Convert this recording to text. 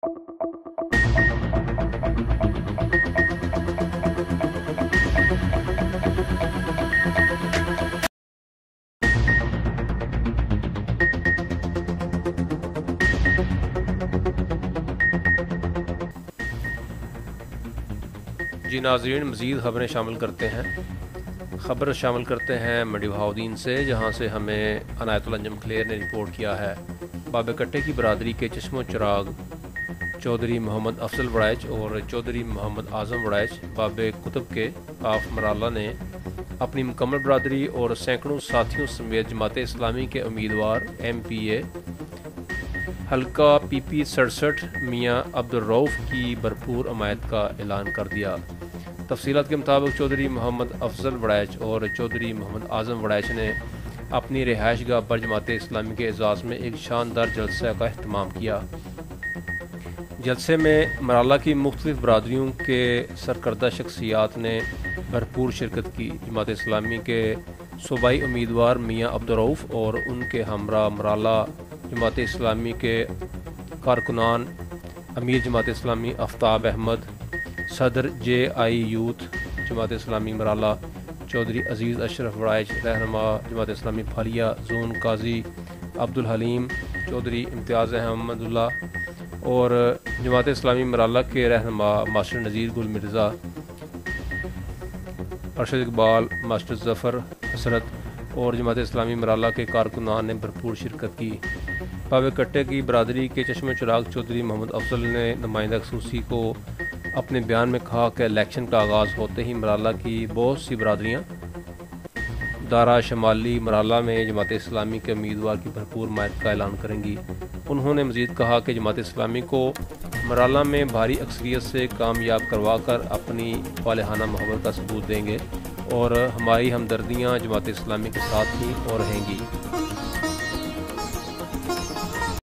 جی ناظرین، مزید خبریں شامل کرتے ہیں۔ خبر شامل کرتے ہیں منڈی بہاؤدین سے، جہاں سے ہمیں عنایت اللہ انجم کلیر نے رپورٹ کیا ہے۔ باب کٹے کی برادری کے چشم و چراغ چودھری محمد افضل وڑائچ اور چودھری محمد اعظم وڑائچ باب کتب کے آف مرالہ نے اپنی مکمل برادری اور سینکڑوں ساتھیوں سمیت جماعت اسلامی کے امیدوار ایم پی اے حلقہ پی پی 67 میاں عبدالرؤف کی بھرپور حمایت کا اعلان کر دیا۔ تفصیلات کے مطابق چودھری محمد افضل وڑائچ اور چودھری محمد اعظم وڑائچ نے اپنی رہائش گاہ پر جماعت اسلامی کے اعزاز میں ایک شاندار جلسہ کا اہتمام کیا۔ جلسے میں مرالہ کی مختلف برادریوں کے سرکردہ شخصیات نے بھرپور شرکت کی۔ جماعت اسلامی کے صوبائی امیدوار میاں عبدالرؤف اور ان کے ہمراہ مرالہ جماعت اسلامی کے کارکنان، امیر جماعت اسلامی آفتاب احمد، صدر جے آئی یوتھ جماعت اسلامی مرالہ چودھری عزیز اشرف وڑائچ، رہنما جماعت اسلامی پھالیہ زون قاضی عبدالحلیم چودھری، امتیاز احمد اللہ، اور جماعت اسلامی مرالہ کے رہنما ماسٹر نذیر گل مرزا، ارشد اقبال، ماسٹر ظفر حسرت اور جماعت اسلامی مرالہ کے کارکنان نے بھرپور شرکت کی۔ باب کٹے کی برادری کے چشم چراغ چودھری محمد افضل نے نمائندہ خصوصی کو اپنے بیان میں کہا کہ الیکشن کا آغاز ہوتے ہی مرالہ کی بہت سی برادریاں دارا شمالی مرالہ میں جماعت اسلامی کے امیدوار کی بھرپور حمایت کا اعلان کریں گی۔ انہوں نے مزید کہا کہ جماعت اسلامی کو مرالہ میں بھاری اکثریت سے کامیاب کروا کر اپنی فالحانہ محبت کا ثبوت دیں گے اور ہماری ہمدردیاں جماعت اسلامی کے ساتھ ہی اور رہیں گی۔